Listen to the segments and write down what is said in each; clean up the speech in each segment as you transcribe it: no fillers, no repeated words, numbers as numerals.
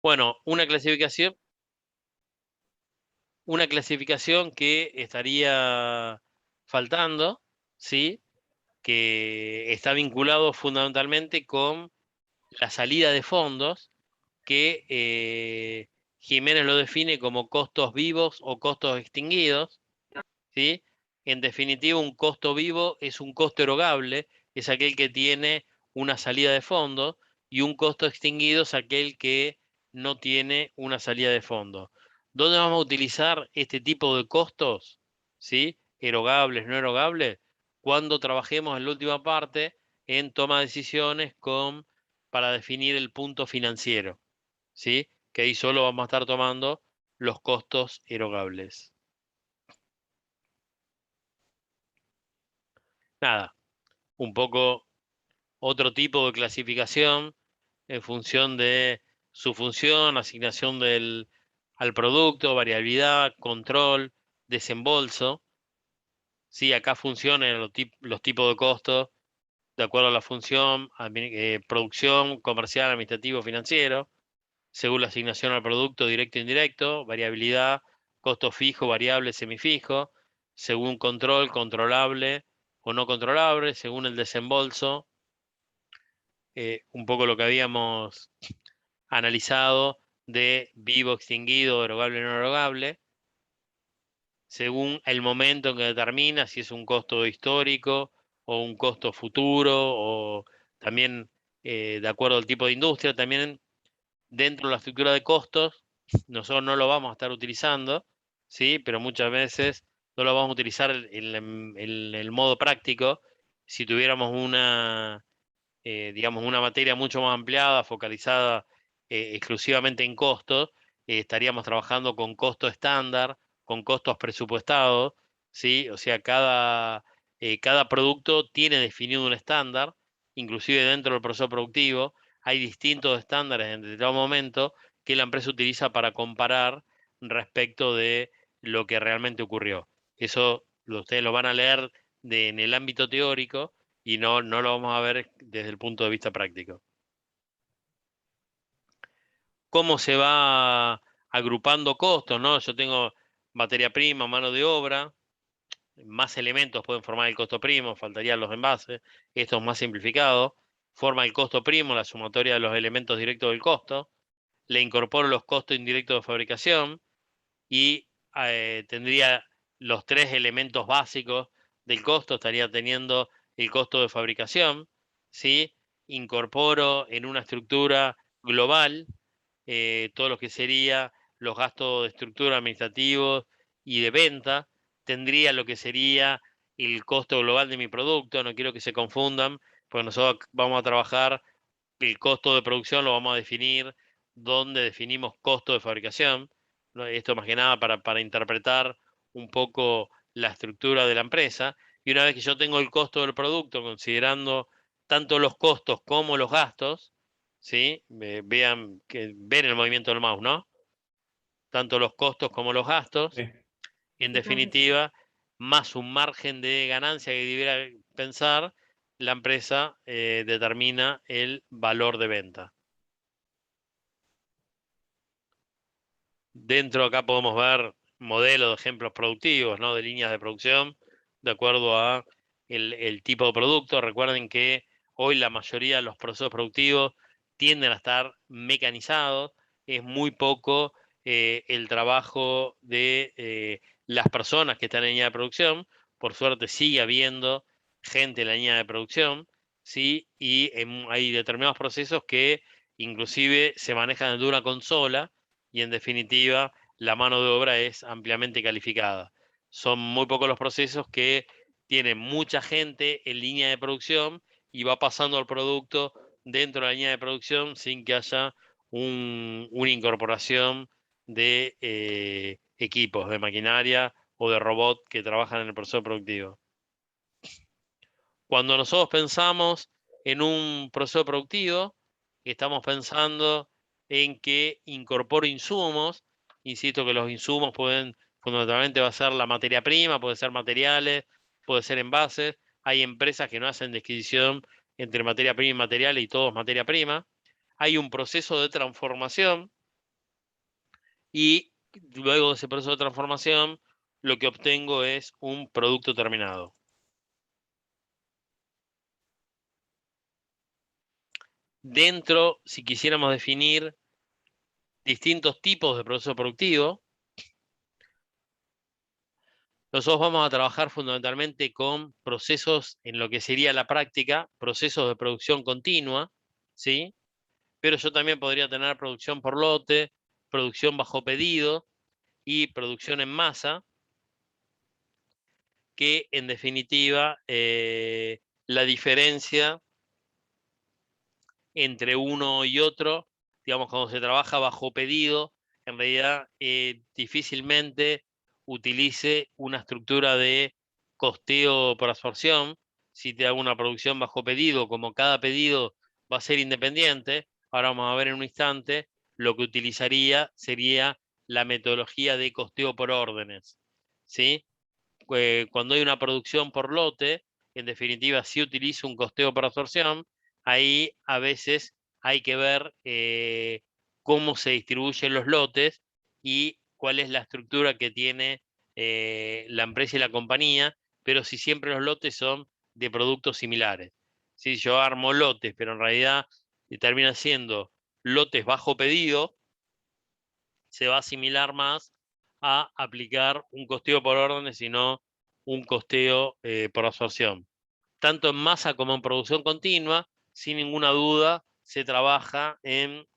Bueno, una clasificación que estaría faltando, ¿sí? Que está vinculado fundamentalmente con la salida de fondos, que Jiménez lo define como costos vivos o costos extinguidos, ¿sí? En definitiva, un costo vivo es un costo erogable, es aquel que tiene una salida de fondos, y un costo extinguido es aquel que no tiene una salida de fondos. ¿Dónde vamos a utilizar este tipo de costos? ¿Sí? Erogables, no erogables, cuando trabajemos en la última parte en toma de decisiones para definir el punto financiero, ¿sí? Que ahí solo vamos a estar tomando los costos erogables. Nada, un poco otro tipo de clasificación en función de su función, asignación al producto, variabilidad, control, desembolso. Sí, acá funcionan los tipos de costos de acuerdo a la función, producción, comercial, administrativo, financiero, según la asignación al producto directo e indirecto, variabilidad, costo fijo, variable, semifijo, según control, controlable o no controlable, según el desembolso, un poco lo que habíamos analizado de vivo, extinguido, erogable, no erogable, según el momento en que determina si es un costo histórico o un costo futuro, o también de acuerdo al tipo de industria. También dentro de la estructura de costos, nosotros no lo vamos a estar utilizando, ¿sí? Pero muchas veces no lo vamos a utilizar en el modo práctico si tuviéramos digamos, una materia mucho más ampliada, focalizada exclusivamente en costos. Estaríamos trabajando con costo estándar, con costos presupuestados, ¿sí? O sea, cada producto tiene definido un estándar, inclusive dentro del proceso productivo hay distintos estándares en determinado momento que la empresa utiliza para comparar respecto de lo que realmente ocurrió. Eso ustedes lo van a leer en el ámbito teórico, y no lo vamos a ver desde el punto de vista práctico. ¿Cómo se va agrupando costos, no? Yo tengo materia prima, mano de obra, más elementos pueden formar el costo primo, faltarían los envases, esto es más simplificado. Forma el costo primo, la sumatoria de los elementos directos del costo, le incorporo los costos indirectos de fabricación y tendría los tres elementos básicos del costo. Estaría teniendo el costo de fabricación, ¿sí? Incorporo en una estructura global todo lo que sería los gastos de estructura administrativos y de venta. Tendría lo que sería el costo global de mi producto. No quiero que se confundan, porque nosotros vamos a trabajar el costo de producción, lo vamos a definir donde definimos costo de fabricación. Esto más que nada para interpretar un poco la estructura de la empresa. Y una vez que yo tengo el costo del producto, considerando tanto los costos como los gastos, ¿sí? Ven el movimiento del mouse, ¿no? Tanto los costos como los gastos, Sí. en definitiva, más un margen de ganancia que debiera pensar, la empresa determina el valor de venta. Dentro acá podemos ver modelos de ejemplos productivos, ¿no? De líneas de producción, de acuerdo a el tipo de producto. Recuerden que hoy la mayoría de los procesos productivos tienden a estar mecanizados. Es muy poco el trabajo de las personas que están en la línea de producción. Por suerte sigue habiendo gente en la línea de producción, ¿sí? Y hay determinados procesos que inclusive se manejan desde una consola, y en definitiva la mano de obra es ampliamente calificada. Son muy pocos los procesos que tienen mucha gente en línea de producción y va pasando el producto dentro de la línea de producción sin que haya una incorporación de equipos, de maquinaria o de robot que trabajan en el proceso productivo. Cuando nosotros pensamos en un proceso productivo, estamos pensando en que incorporo insumos. Insisto que los insumos fundamentalmente va a ser la materia prima, puede ser materiales, puede ser envases. Hay empresas que no hacen distinción entre materia prima y material, y todo es materia prima. Hay un proceso de transformación, y luego de ese proceso de transformación, lo que obtengo es un producto terminado. Dentro, si quisiéramos definir distintos tipos de proceso productivo, nosotros vamos a trabajar fundamentalmente con procesos en lo que sería la práctica, procesos de producción continua, ¿sí? Pero yo también podría tener producción por lote, producción bajo pedido y producción en masa, que en definitiva la diferencia entre uno y otro, digamos, cuando se trabaja bajo pedido, en realidad difícilmente utilice una estructura de costeo por absorción. Si te hago una producción bajo pedido, como cada pedido va a ser independiente, ahora vamos a ver en un instante, lo que utilizaría sería la metodología de costeo por órdenes, ¿sí? Cuando hay una producción por lote, en definitiva, si utilizo un costeo por absorción, ahí a veces hay que ver cómo se distribuyen los lotes y cuál es la estructura que tiene la empresa y la compañía, pero si siempre los lotes son de productos similares. Si yo armo lotes, pero en realidad termina siendo lotes bajo pedido, se va a asimilar más a aplicar un costeo por órdenes, sino un costeo por absorción. Tanto en masa como en producción continua, sin ninguna duda, se trabaja en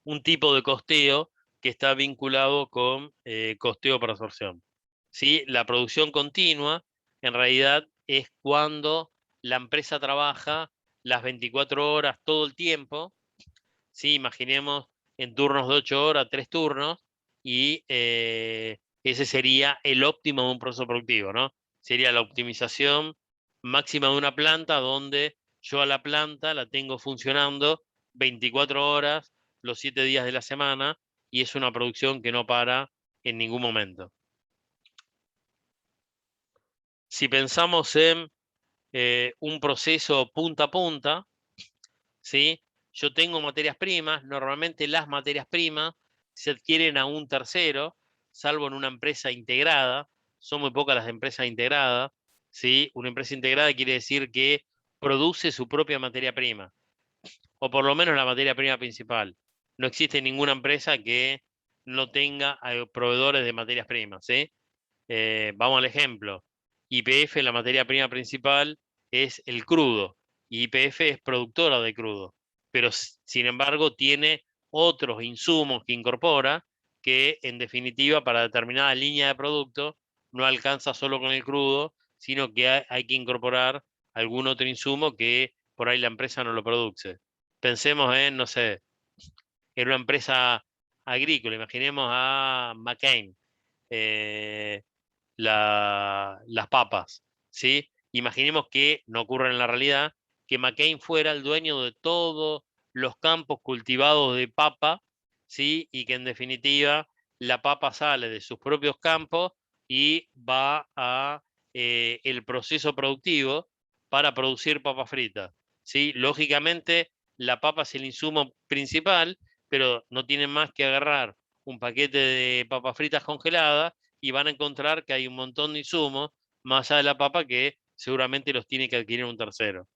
un tipo de costeo que está vinculado con costeo por absorción. ¿Sí? La producción continua, en realidad, es cuando la empresa trabaja las 24 horas todo el tiempo. ¿Sí? Imaginemos en turnos de 8 horas, 3 turnos, y ese sería el óptimo de un proceso productivo, ¿no? Sería la optimización máxima de una planta donde yo a la planta la tengo funcionando 24 horas, los 7 días de la semana, y es una producción que no para en ningún momento. Si pensamos en un proceso punta a punta, ¿sí? Yo tengo materias primas, normalmente las materias primas se adquieren a un tercero, salvo en una empresa integrada, son muy pocas las empresas integradas, ¿sí? Una empresa integrada quiere decir que produce su propia materia prima, o por lo menos la materia prima principal. No existe ninguna empresa que no tenga proveedores de materias primas, ¿sí? Vamos al ejemplo. YPF, la materia prima principal, es el crudo. Y YPF es productora de crudo. Pero, sin embargo, tiene otros insumos que incorpora que, en definitiva, para determinada línea de producto, no alcanza solo con el crudo, sino que hay que incorporar algún otro insumo que por ahí la empresa no lo produce. Pensemos en, no sé, en una empresa agrícola. Imaginemos a McCain. Eh, las papas, ¿sí? Imaginemos que, no ocurre en la realidad, que McCain fuera el dueño de todos los campos cultivados de papa, ¿sí? Y que en definitiva la papa sale de sus propios campos y va a el proceso productivo para producir papa frita, ¿sí? Lógicamente la papa es el insumo principal, pero no tienen más que agarrar un paquete de papas fritas congeladas y van a encontrar que hay un montón de insumos más allá de la papa que seguramente los tiene que adquirir un tercero.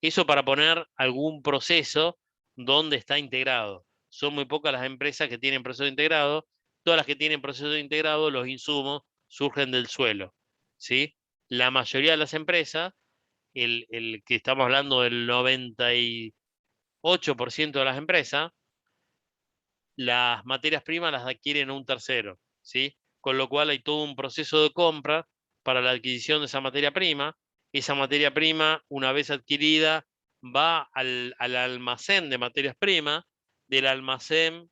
Eso para poner algún proceso donde está integrado. Son muy pocas las empresas que tienen proceso integrado. Todas las que tienen proceso integrado, los insumos surgen del suelo, ¿sí? La mayoría de las empresas, el que estamos hablando del 98% de las empresas, las materias primas las adquieren un tercero, ¿sí? Con lo cual hay todo un proceso de compra para la adquisición de esa materia prima. Esa materia prima, una vez adquirida, va al almacén de materias primas, del almacén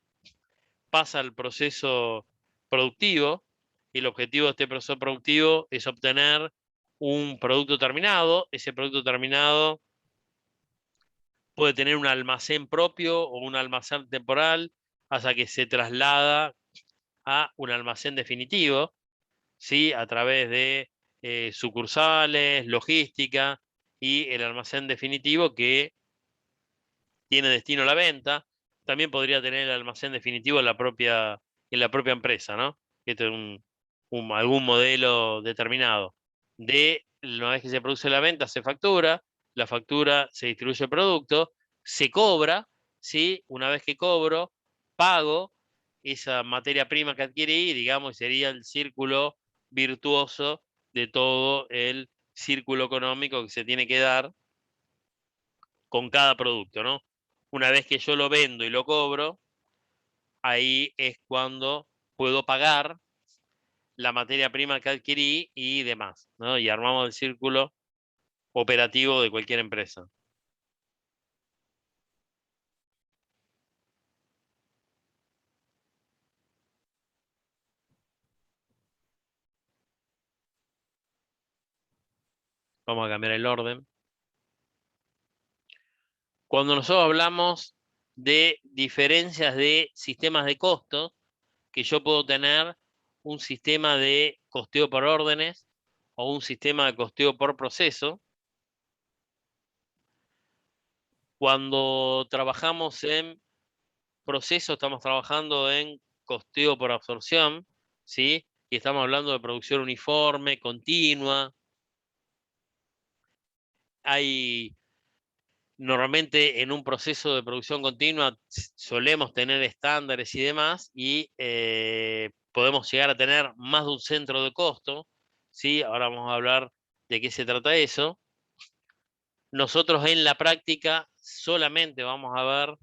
pasa al proceso productivo, y el objetivo de este proceso productivo es obtener un producto terminado. Ese producto terminado puede tener un almacén propio o un almacén temporal hasta que se traslada a un almacén definitivo, ¿sí? A través de sucursales, logística y el almacén definitivo que tiene destino a la venta. también podría tener el almacén definitivo en la propia empresa, ¿no? Esto es algún modelo determinado. Una vez que se produce la venta, se factura, la factura se distribuye el producto, se cobra, ¿sí? Una vez que cobro, pago esa materia prima que adquirí, digamos, sería el círculo virtuoso de todo el círculo económico que se tiene que dar con cada producto, ¿no? Una vez que yo lo vendo y lo cobro, ahí es cuando puedo pagar la materia prima que adquirí y demás, ¿no? Y armamos el círculo operativo de cualquier empresa. Vamos a cambiar el orden. Cuando nosotros hablamos de diferencias de sistemas de costos, que yo puedo tener un sistema de costeo por órdenes o un sistema de costeo por proceso. Cuando trabajamos en proceso, estamos trabajando en costeo por absorción, ¿sí? Y estamos hablando de producción uniforme, continua. Hay Normalmente en un proceso de producción continua solemos tener estándares y demás y podemos llegar a tener más de un centro de costo, ¿sí? Ahora vamos a hablar de qué se trata eso. Nosotros en la práctica solamente vamos a ver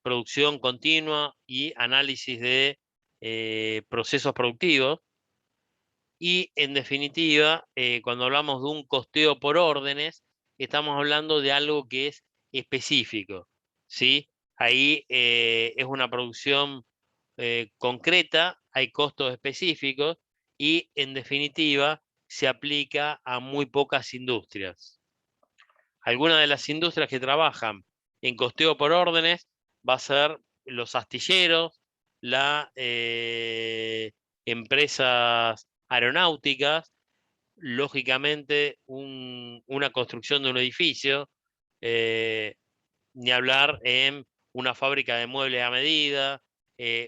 producción continua y análisis de procesos productivos. Y en definitiva, cuando hablamos de un costeo por órdenes, estamos hablando de algo que es específico, ¿sí? Ahí es una producción concreta, hay costos específicos y en definitiva se aplica a muy pocas industrias. Algunas de las industrias que trabajan en costeo por órdenes va a ser los astilleros, las empresas aeronáuticas, lógicamente una construcción de un edificio, eh, ni hablar en una fábrica de muebles a medida,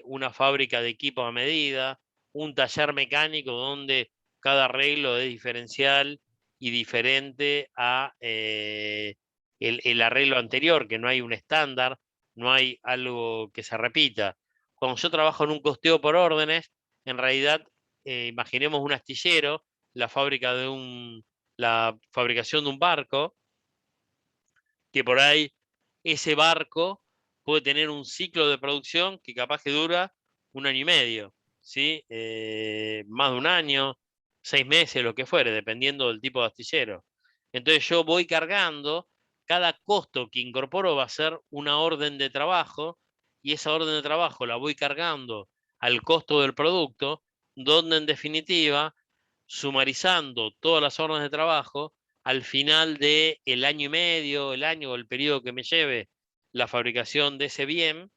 una fábrica de equipos a medida, un taller mecánico donde cada arreglo es diferencial y diferente a el arreglo anterior, que no hay un estándar, no hay algo que se repita. Cuando yo trabajo en un costeo por órdenes, en realidad, imaginemos un astillero, la fabricación de un barco, que por ahí ese barco puede tener un ciclo de producción que capaz que dura 1 año y medio, ¿sí? Más de 1 año, 6 meses, lo que fuere, dependiendo del tipo de astillero. Entonces yo voy cargando, cada costo que incorporo va a ser una orden de trabajo y esa orden de trabajo la voy cargando al costo del producto, donde en definitiva, sumarizando todas las órdenes de trabajo, al final del año y medio, el año o el periodo que me lleve la fabricación de ese bien,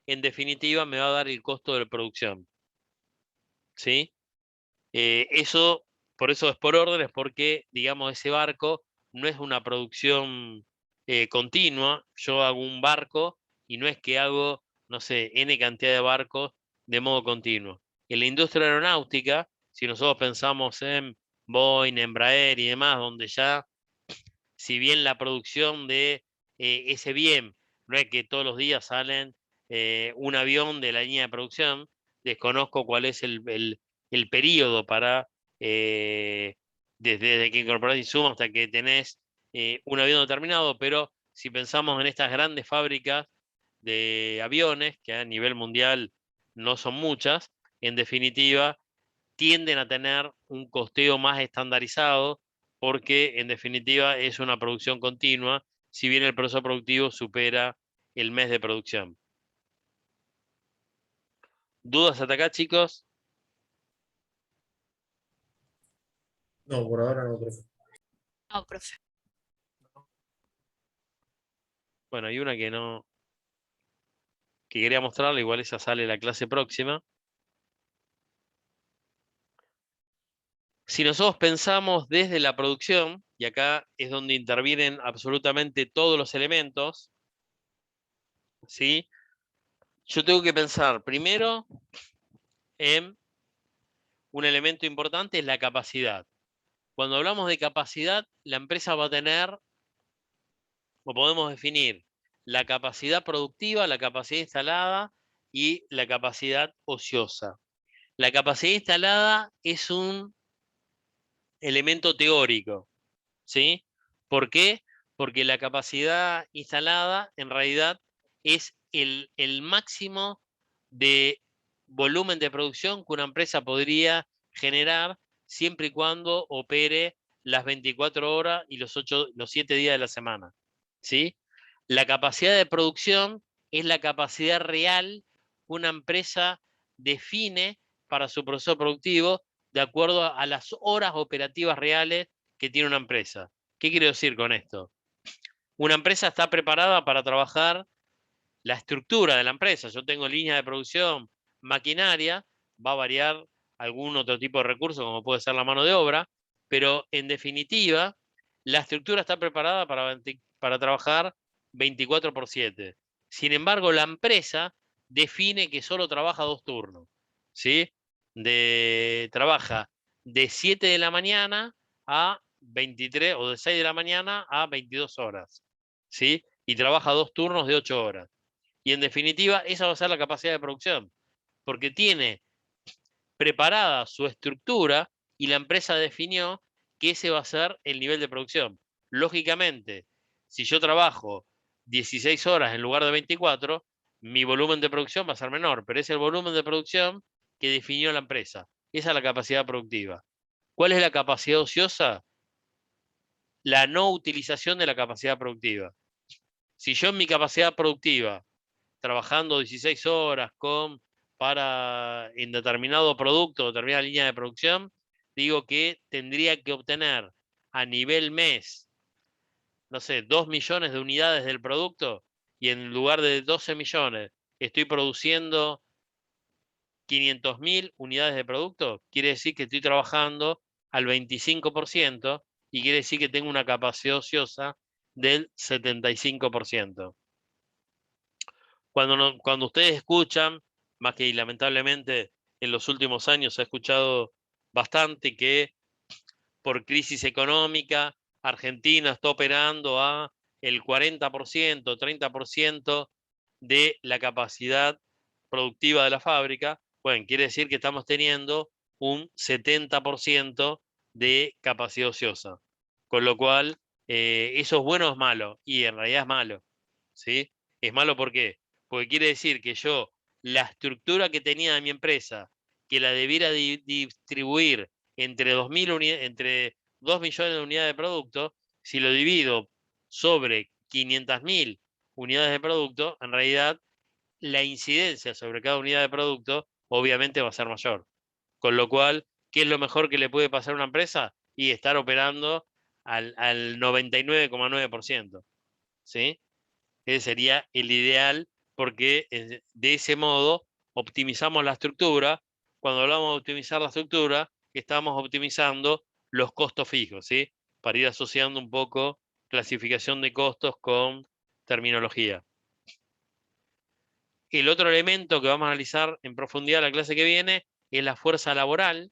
en definitiva me va a dar el costo de producción, ¿sí? Eso, por eso es por órdenes, porque, digamos, ese barco no es una producción continua. Yo hago un barco y no es que hago, no sé, N cantidad de barcos de modo continuo. En la industria aeronáutica, si nosotros pensamos en Boeing, Embraer y demás, donde ya, si bien la producción de ese bien, no es que todos los días salen un avión de la línea de producción, desconozco cuál es el periodo para, desde que incorporás insumos hasta que tenés un avión determinado, pero si pensamos en estas grandes fábricas de aviones, que a nivel mundial no son muchas, en definitiva, tienden a tener un costeo más estandarizado porque en definitiva es una producción continua, si bien el proceso productivo supera el mes de producción. ¿Dudas hasta acá, chicos? No, por ahora no, profe. No, profe. Bueno, hay una que no, que quería mostrarle, igual esa sale la clase próxima. Si nosotros pensamos desde la producción, y acá es donde intervienen absolutamente todos los elementos, ¿sí? Yo tengo que pensar primero en un elemento importante, es la capacidad. Cuando hablamos de capacidad, la empresa va a tener, o podemos definir, la capacidad productiva, la capacidad instalada y la capacidad ociosa. La capacidad instalada es un elemento teórico, ¿sí? ¿Por qué? Porque la capacidad instalada en realidad es el máximo de volumen de producción que una empresa podría generar siempre y cuando opere las 24 horas y los 7 días de la semana, ¿sí? La capacidad de producción es la capacidad real que una empresa define para su proceso productivo de acuerdo a las horas operativas reales que tiene una empresa. ¿Qué quiero decir con esto? Una empresa está preparada para trabajar la estructura de la empresa. Yo tengo línea de producción, maquinaria, va a variar algún otro tipo de recurso, como puede ser la mano de obra, pero en definitiva, la estructura está preparada para trabajar 24/7. Sin embargo, la empresa define que solo trabaja 2 turnos, ¿sí? Trabaja de 7 de la mañana a 23 o de 6 de la mañana a 22 horas, ¿sí? Y trabaja 2 turnos de 8 horas. Y en definitiva, esa va a ser la capacidad de producción, porque tiene preparada su estructura y la empresa definió que ese va a ser el nivel de producción. Lógicamente, si yo trabajo 16 horas en lugar de 24, mi volumen de producción va a ser menor, pero es el volumen de producción que definió la empresa. Esa es la capacidad productiva. ¿Cuál es la capacidad ociosa? La no utilización de la capacidad productiva. Si yo en mi capacidad productiva trabajando 16 horas en determinado producto, determinada línea de producción, digo que tendría que obtener a nivel mes, no sé, 2 millones de unidades del producto y en lugar de 12 millones estoy produciendo 500.000 unidades de producto, quiere decir que estoy trabajando al 25% y quiere decir que tengo una capacidad ociosa del 75%. Cuando ustedes escuchan, más que lamentablemente en los últimos años se ha escuchado bastante que por crisis económica Argentina está operando a el 40%, 30% de la capacidad productiva de la fábrica, bueno, quiere decir que estamos teniendo un 70% de capacidad ociosa. Con lo cual, eso es bueno o es malo, y en realidad es malo, ¿sí? Es malo ¿por qué? Porque quiere decir que yo, la estructura que tenía de mi empresa, que la debiera distribuir entre 2 millones de unidades de producto, si lo divido sobre 500.000 unidades de producto, en realidad la incidencia sobre cada unidad de producto obviamente va a ser mayor. Con lo cual, ¿qué es lo mejor que le puede pasar a una empresa? Y estar operando al 99,9%. ¿Sí? Ese sería el ideal porque de ese modo optimizamos la estructura. Cuando hablamos de optimizar la estructura, estamos optimizando los costos fijos, ¿sí? Para ir asociando un poco clasificación de costos con terminología. El otro elemento que vamos a analizar en profundidad la clase que viene es la fuerza laboral.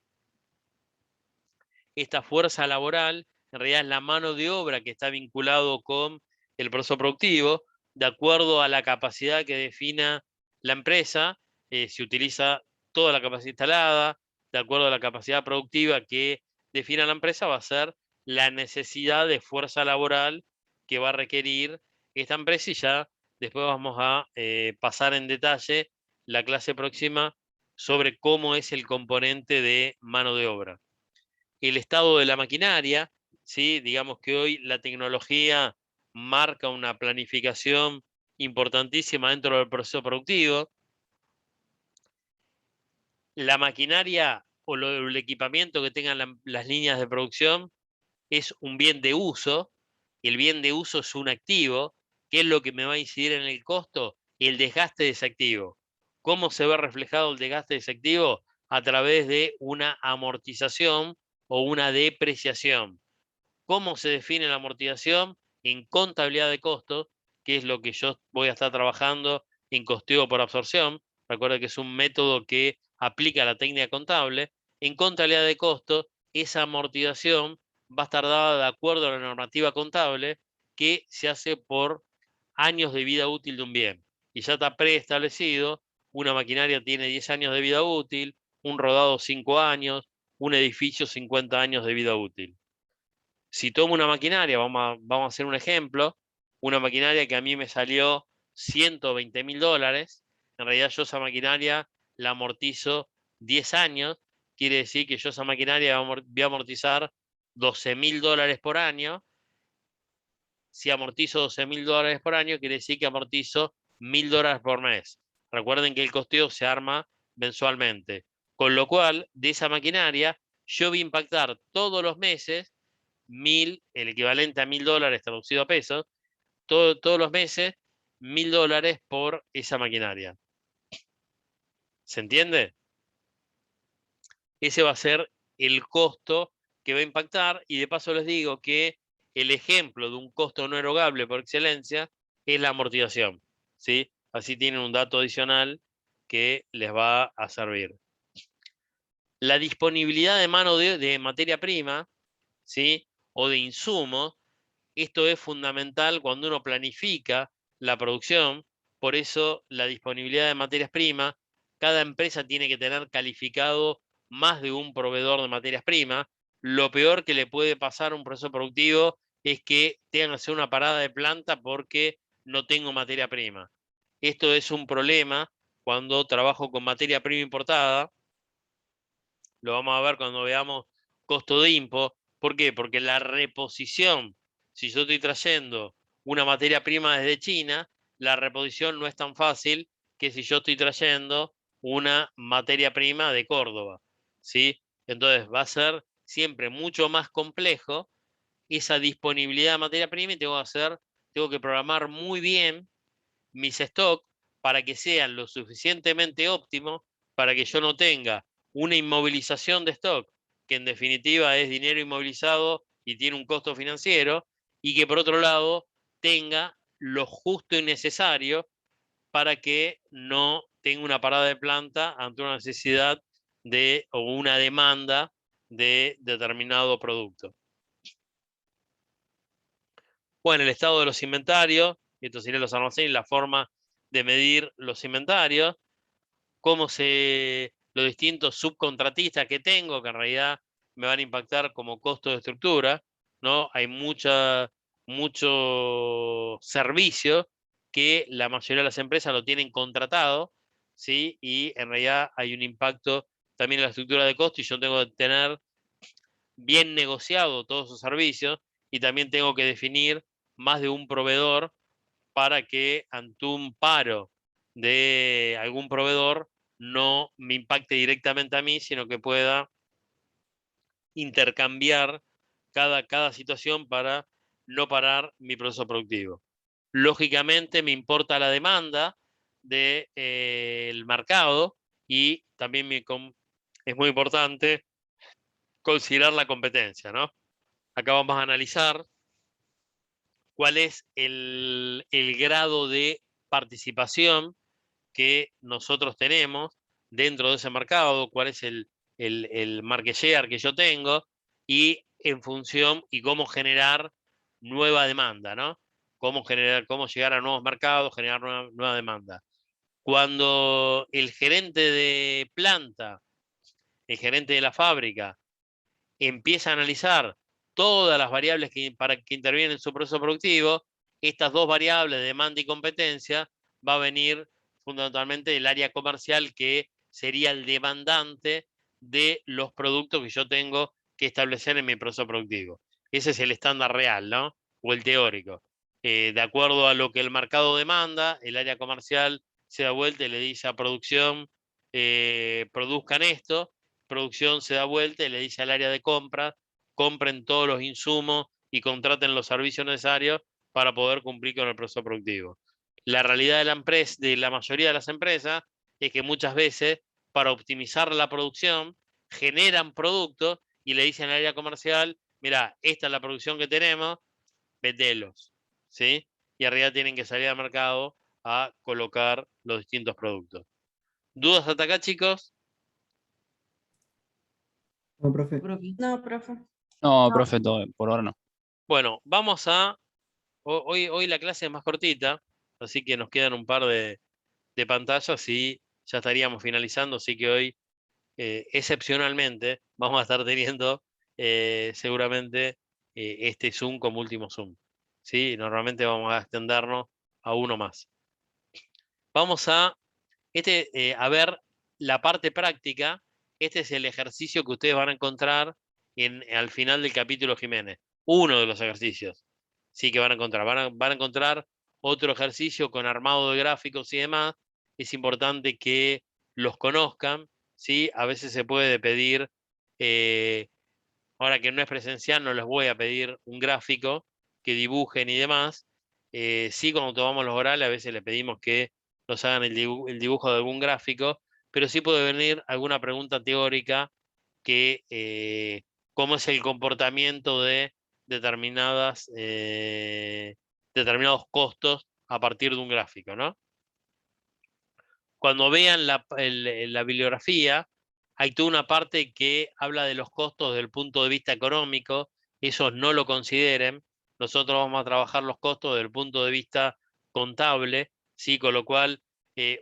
Esta fuerza laboral en realidad es la mano de obra que está vinculado con el proceso productivo. De acuerdo a la capacidad que defina la empresa, se utiliza toda la capacidad instalada. De acuerdo a la capacidad productiva que defina la empresa, va a ser la necesidad de fuerza laboral que va a requerir esta empresa, y ya después vamos a pasar en detalle la clase próxima sobre cómo es el componente de mano de obra. El estado de la maquinaria, ¿sí? Digamos que hoy la tecnología marca una planificación importantísima dentro del proceso productivo. La maquinaria o el equipamiento que tengan las líneas de producción es un bien de uso. El bien de uso es un activo. ¿Qué es lo que me va a incidir en el costo? El desgaste de ese activo. ¿Cómo se ve reflejado el desgaste de ese activo? A través de una amortización o una depreciación. ¿Cómo se define la amortización? En contabilidad de costos, que es lo que yo voy a estar trabajando en costeo por absorción. Recuerda que es un método que aplica la técnica contable. En contabilidad de costos, esa amortización va a estar dada de acuerdo a la normativa contable que se hace por años de vida útil de un bien. Y ya está preestablecido, una maquinaria tiene 10 años de vida útil, un rodado 5 años, un edificio 50 años de vida útil. Si tomo una maquinaria, vamos a hacer un ejemplo, una maquinaria que a mí me salió $120.000, en realidad yo esa maquinaria la amortizo 10 años, quiere decir que yo esa maquinaria voy a amortizar $12.000 por año. Si amortizo $12.000 por año, quiere decir que amortizo $1.000 por mes. Recuerden que el costeo se arma mensualmente. Con lo cual, de esa maquinaria, yo voy a impactar todos los meses el equivalente a $1.000 traducido a pesos, todos los meses $1.000 por esa maquinaria. ¿Se entiende? Ese va a ser el costo que va a impactar, y de paso les digo que el ejemplo de un costo no erogable por excelencia es la amortización, ¿sí? Así tienen un dato adicional que les va a servir. La disponibilidad de mano de materia prima, ¿sí? O de insumos, esto es fundamental cuando uno planifica la producción. Por eso la disponibilidad de materias primas, cada empresa tiene que tener calificado más de un proveedor de materias primas. Lo peor que le puede pasar a un proceso productivo es que tengan que hacer una parada de planta porque no tengo materia prima. Esto es un problema cuando trabajo con materia prima importada. Lo vamos a ver cuando veamos costo de impo. ¿Por qué? Porque la reposición, si yo estoy trayendo una materia prima desde China, la reposición no es tan fácil que si yo estoy trayendo una materia prima de Córdoba, ¿sí? Entonces va a ser siempre mucho más complejo esa disponibilidad de materia prima, y tengo que programar muy bien mis stocks para que sean lo suficientemente óptimos para que yo no tenga una inmovilización de stock, que en definitiva es dinero inmovilizado y tiene un costo financiero, y que por otro lado tenga lo justo y necesario para que no tenga una parada de planta ante una necesidad o una demanda de determinado producto. Bueno, el estado de los inventarios, esto sería los almacenes, la forma de medir los inventarios, los distintos subcontratistas que tengo, que en realidad me van a impactar como costo de estructura, ¿no? Hay mucho servicio que la mayoría de las empresas lo tienen contratado, ¿sí? Y en realidad hay un impacto también en la estructura de costo, y yo tengo que tener bien negociado todos esos servicios, y también tengo que definir más de un proveedor para que ante un paro de algún proveedor no me impacte directamente a mí, sino que pueda intercambiar cada situación para no parar mi proceso productivo. Lógicamente me importa la demanda del mercado, y también es muy importante considerar la competencia, ¿no? Acá vamos a analizar cuál es el grado de participación que nosotros tenemos dentro de ese mercado, cuál es el market share que yo tengo, y en función, y cómo generar nueva demanda, ¿no? Cómo llegar a nuevos mercados, generar nueva demanda. Cuando el gerente de planta, el gerente de la fábrica, empieza a analizar todas las variables que intervienen en su proceso productivo, estas dos variables, demanda y competencia, va a venir fundamentalmente del área comercial, que sería el demandante de los productos que yo tengo que establecer en mi proceso productivo. Ese es el estándar real, ¿no? O el teórico. De acuerdo a lo que el mercado demanda, el área comercial se da vuelta y le dice a producción, produzcan esto. Producción se da vuelta y le dice al área de compra, compren todos los insumos y contraten los servicios necesarios para poder cumplir con el proceso productivo. La realidad de la mayoría de las empresas es que muchas veces, para optimizar la producción, generan productos y le dicen al área comercial, mira, esta es la producción que tenemos, vendelos, ¿sí? y arriba tienen que salir al mercado a colocar los distintos productos. ¿Dudas hasta acá, chicos? No, profe. No, profe. No, No. profe, por ahora no. Bueno, vamos a... Hoy la clase es más cortita, así que nos quedan un par de pantallas y ya estaríamos finalizando, así que hoy, excepcionalmente, vamos a estar teniendo seguramente este Zoom como último Zoom. ¿Sí? Normalmente vamos a extendernos a uno más. Vamos a ver la parte práctica. Este es el ejercicio que ustedes van a encontrar al final del capítulo Jiménez. Uno de los ejercicios. Sí que van a encontrar. Van a encontrar otro ejercicio con armado de gráficos y demás. Es importante que los conozcan. ¿Sí? A veces se puede pedir, ahora que no es presencial, no les voy a pedir un gráfico que dibujen y demás. Sí, cuando tomamos los orales, a veces le pedimos que nos hagan el dibujo de algún gráfico, pero sí puede venir alguna pregunta teórica que cómo es el comportamiento de determinados costos a partir de un gráfico, ¿no? Cuando vean la bibliografía, hay toda una parte que habla de los costos desde el punto de vista económico, esos no lo consideren. Nosotros vamos a trabajar los costos desde el punto de vista contable, ¿sí? Con lo cual,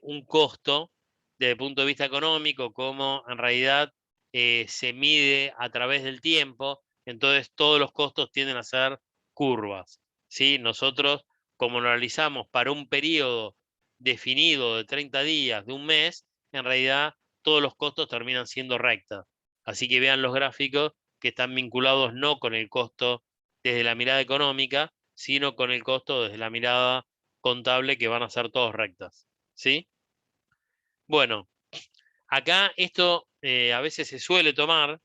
un costo desde el punto de vista económico, como en realidad se mide a través del tiempo, entonces todos los costos tienden a ser curvas, ¿sí? Nosotros, como lo analizamos para un periodo definido de 30 días, de un mes, en realidad todos los costos terminan siendo rectas. Así que vean los gráficos que están vinculados no con el costo desde la mirada económica, sino con el costo desde la mirada contable, que van a ser todos rectas. ¿Sí? Bueno, acá esto a veces se suele tomar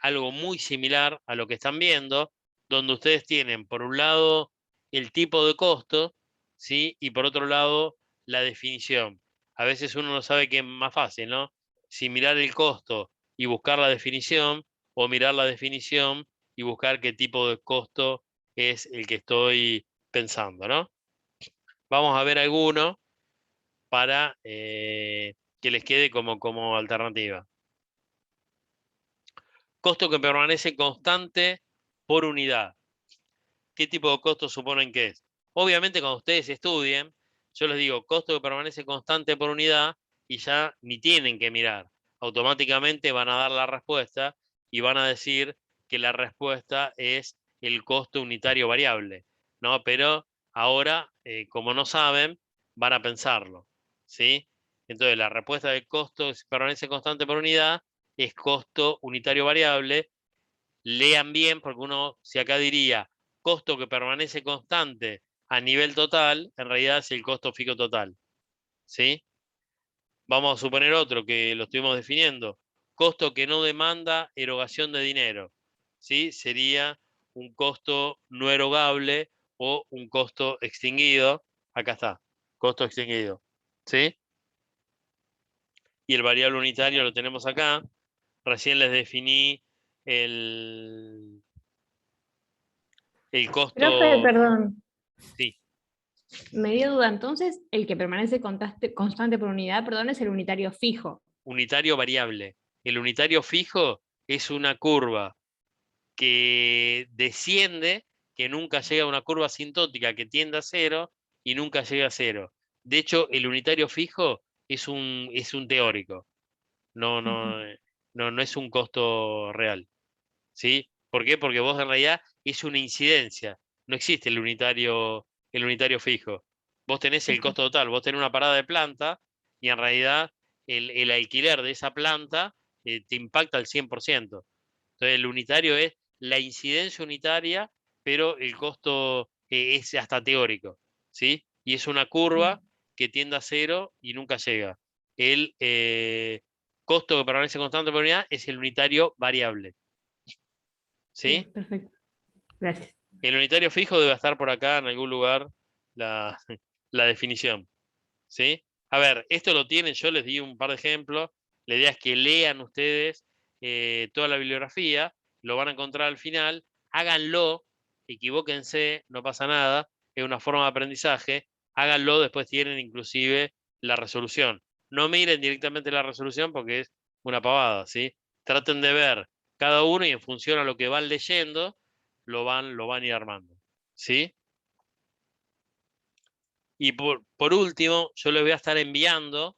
algo muy similar a lo que están viendo, donde ustedes tienen, por un lado, el tipo de costo, ¿sí? Y por otro lado, la definición. A veces uno no sabe qué es más fácil, ¿no? Si mirar el costo y buscar la definición, o mirar la definición y buscar qué tipo de costo es el que estoy pensando, ¿no? Vamos a ver alguno para que les quede como alternativa. Costo que permanece constante por unidad. ¿Qué tipo de costo suponen que es? Obviamente, cuando ustedes estudien, yo les digo costo que permanece constante por unidad y ya ni tienen que mirar. Automáticamente van a dar la respuesta y van a decir que la respuesta es el costo unitario variable, ¿no? Pero ahora, como no saben, van a pensarlo, ¿sí? Entonces, la respuesta del costo que permanece constante por unidad es costo unitario variable. Lean bien, porque uno, si acá diría costo que permanece constante a nivel total, en realidad es el costo fijo total. ¿Sí? Vamos a suponer otro que lo estuvimos definiendo. Costo que no demanda erogación de dinero. ¿Sí? Sería un costo no erogable o un costo extinguido. Acá está, costo extinguido. ¿Sí? Y el variable unitario lo tenemos acá. Recién les definí el Profe, costo. perdón, Sí, me dio duda. Entonces, el que permanece constante por unidad, perdón, es el unitario fijo. unitario variable. El unitario fijo es una curva que desciende, que nunca llega a una curva asintótica que tiende a cero y nunca llega a cero. De hecho, el unitario fijo es un teórico, no, no, no es un costo real. ¿Sí? ¿Por qué? Porque vos en realidad es una incidencia. No existe el unitario fijo. Vos tenés el costo total, vos tenés una parada de planta y en realidad el alquiler de esa planta te impacta al 100%. Entonces el unitario es la incidencia unitaria, pero el costo es hasta teórico, ¿sí? Y es una curva que tiende a cero y nunca llega. El costo que permanece constante por unidad es el unitario variable. ¿Sí? Bien, perfecto. Gracias. El unitario fijo debe estar por acá en algún lugar la, la definición. ¿Sí? A ver, esto lo tienen, yo les di un par de ejemplos. La idea es que lean ustedes toda la bibliografía, lo van a encontrar al final, háganlo, equivóquense, no pasa nada, es una forma de aprendizaje, háganlo, después tienen inclusive la resolución. No miren directamente la resolución porque es una pavada, ¿sí? Traten de ver cada uno y en función a lo que van leyendo, lo van a ir armando, ¿sí? Y por último, yo les voy a estar enviando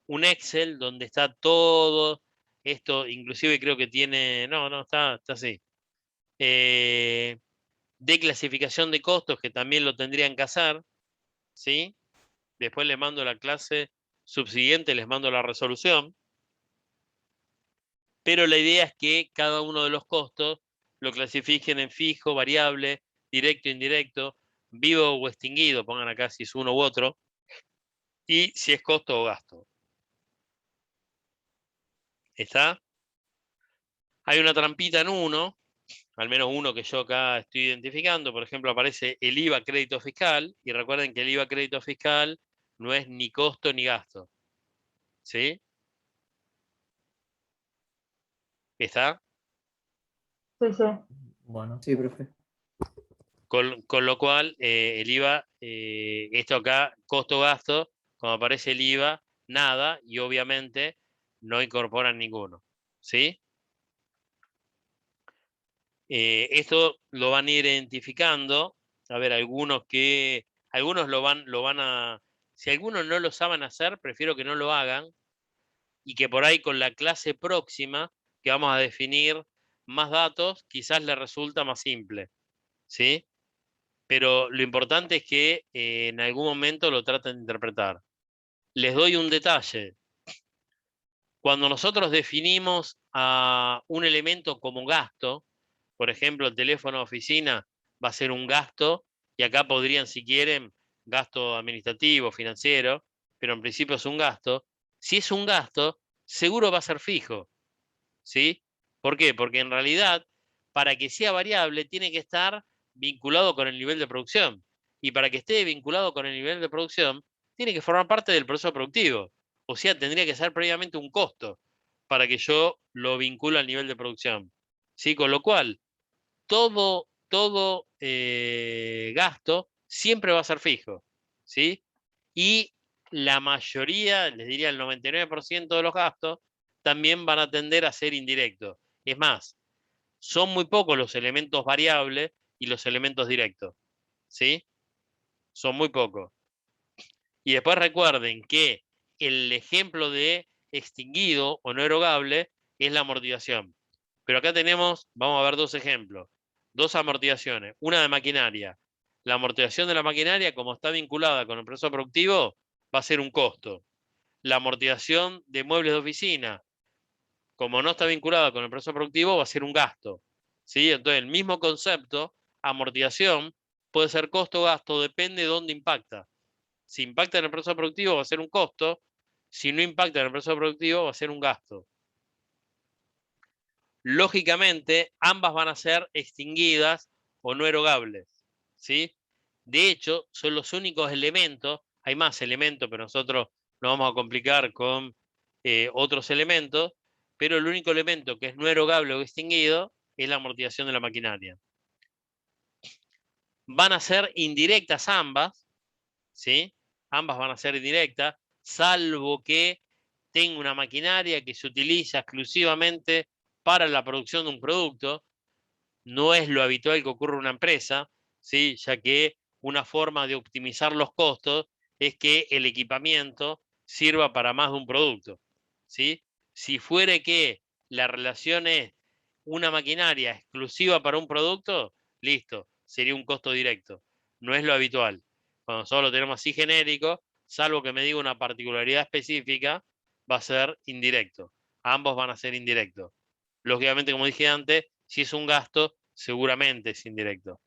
un Excel donde está todo esto, inclusive creo que tiene, no, está así. De clasificación de costos, que también lo tendrían que hacer, ¿sí? Después les mando la clase subsiguiente, les mando la resolución. Pero la idea es que cada uno de los costos lo clasifiquen en fijo, variable, directo, indirecto, vivo o extinguido, pongan acá si es uno u otro, y si es costo o gasto. ¿Está? Hay una trampita en uno, al menos uno que yo acá estoy identificando. Por ejemplo, aparece el IVA crédito fiscal, y recuerden que el IVA crédito fiscal no es ni costo ni gasto. ¿Sí? ¿Está? Sí, sí. Bueno. Sí, profe. Con lo cual, el IVA, esto acá, costo-gasto, cuando aparece el IVA, nada, y obviamente no incorporan ninguno. ¿Sí? Esto lo van a ir identificando. A ver, algunos lo van a, si algunos no lo saben hacer, prefiero que no lo hagan y que por ahí con la clase próxima que vamos a definir más datos, quizás les resulta más simple. ¿Sí? Pero lo importante es que en algún momento lo traten de interpretar. Les doy un detalle. Cuando nosotros definimos a un elemento como gasto, por ejemplo, el teléfono de oficina va a ser un gasto, y acá podrían, si quieren, gasto administrativo, financiero, pero en principio es un gasto. Si es un gasto, seguro va a ser fijo, ¿sí? ¿Por qué? Porque en realidad, para que sea variable, tiene que estar vinculado con el nivel de producción. Y para que esté vinculado con el nivel de producción, tiene que formar parte del proceso productivo. O sea, tendría que ser previamente un costo para que yo lo vincule al nivel de producción. ¿Sí? Con lo cual, todo gasto siempre va a ser fijo. ¿Sí? Y la mayoría, les diría el 99% de los gastos, también van a tender a ser indirectos. Es más, son muy pocos los elementos variables y los elementos directos. ¿Sí? Son muy pocos. Y después recuerden que el ejemplo de extinguido o no erogable es la amortización. Pero acá tenemos, vamos a ver dos ejemplos, dos amortizaciones, una de maquinaria. La amortización de la maquinaria, como está vinculada con el proceso productivo, va a ser un costo. La amortización de muebles de oficina, como no está vinculada con el proceso productivo, va a ser un gasto. ¿Sí? Entonces, el mismo concepto, amortización, puede ser costo o gasto, depende de dónde impacta. Si impacta en el proceso productivo, va a ser un costo. Si no impacta en el proceso productivo, va a ser un gasto. Lógicamente, ambas van a ser extinguidas o no erogables. ¿Sí? De hecho, son los únicos elementos, hay más elementos, pero nosotros nos vamos a complicar con otros elementos, pero el único elemento que es no erogable o extinguido es la amortización de la maquinaria. Van a ser indirectas ambas, ¿sí? Ambas van a ser indirectas, salvo que tenga una maquinaria que se utiliza exclusivamente para la producción de un producto. No es lo habitual que ocurra en una empresa, ¿sí? Ya que una forma de optimizar los costos es que el equipamiento sirva para más de un producto. ¿Sí? Si fuere que la relación es una maquinaria exclusiva para un producto, listo, sería un costo directo. No es lo habitual. Cuando solo tenemos así genérico, salvo que me diga una particularidad específica, va a ser indirecto. Ambos van a ser indirectos. Lógicamente, como dije antes, si es un gasto, seguramente es indirecto.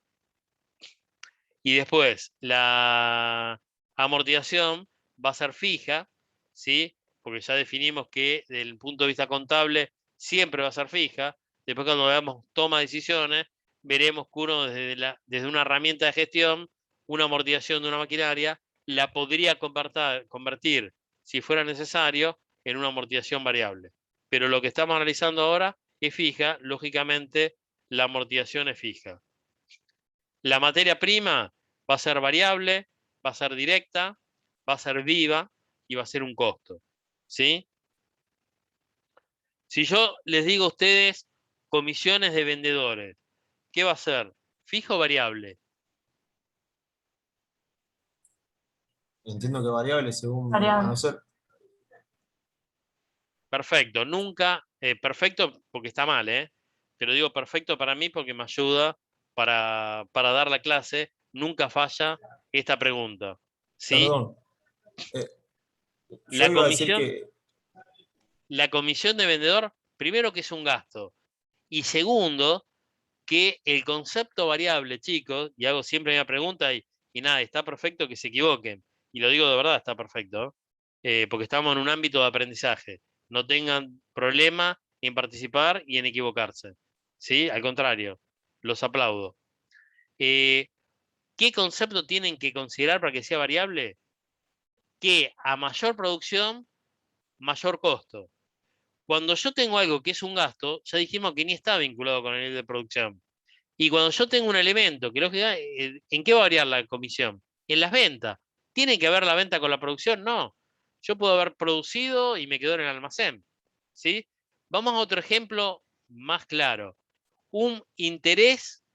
Y después, la amortización va a ser fija, ¿sí? Porque ya definimos que desde el punto de vista contable siempre va a ser fija. Después, cuando veamos toma de decisiones, veremos que uno desde una herramienta de gestión, una amortización de una maquinaria, la podría convertir, si fuera necesario, en una amortización variable. Pero lo que estamos analizando ahora es fija, lógicamente la amortización es fija. La materia prima va a ser variable, va a ser directa, va a ser viva y va a ser un costo. ¿Sí? Si yo les digo a ustedes comisiones de vendedores, ¿qué va a ser? ¿Fijo o variable? Entiendo que variable según mi Variable. conocer. Perfecto, nunca, perfecto porque está mal, pero digo perfecto para mí porque me ayuda para dar la clase, nunca falla esta pregunta. ¿Sí? Perdón. Yo La iba a decir comisión, que la comisión de vendedor, primero que es un gasto, y segundo, que el concepto variable, chicos, y hago siempre una pregunta y nada, está perfecto que se equivoquen, y lo digo de verdad, está perfecto, porque estamos en un ámbito de aprendizaje. No tengan problema en participar y en equivocarse. ¿Sí? Al contrario, los aplaudo. ¿Qué concepto tienen que considerar para que sea variable? Que a mayor producción, mayor costo. Cuando yo tengo algo que es un gasto, ya dijimos que ni está vinculado con el nivel de producción. Y cuando yo tengo un elemento, ¿en qué va a variar la comisión? En las ventas. ¿Tiene que ver la venta con la producción? No. Yo puedo haber producido y me quedo en el almacén. ¿Sí? Vamos a otro ejemplo más claro. Un interés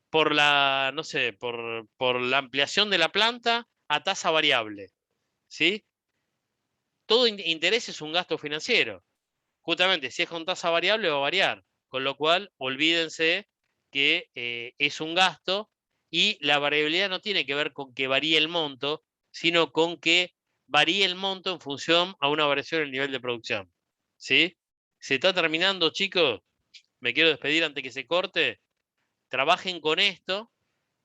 por la, no sé, por la ampliación de la planta a tasa variable. ¿Sí? Todo interés es un gasto financiero. Justamente, si es con tasa variable va a variar. Con lo cual, olvídense que es un gasto y la variabilidad no tiene que ver con que varíe el monto, sino con que varíe el monto en función a una variación en el nivel de producción. ¿Sí? Se está terminando, chicos. Me quiero despedir antes que se corte. Trabajen con esto.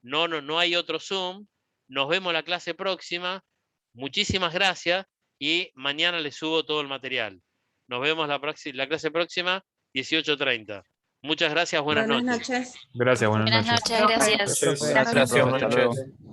No hay otro Zoom. Nos vemos la clase próxima. Muchísimas gracias y mañana les subo todo el material. Nos vemos la clase próxima, 18:30. Muchas gracias, buenas noches. Gracias, buenas Buenas noches. noches, gracias. Gracias, Gracias, profe. buenas Hasta luego. noches.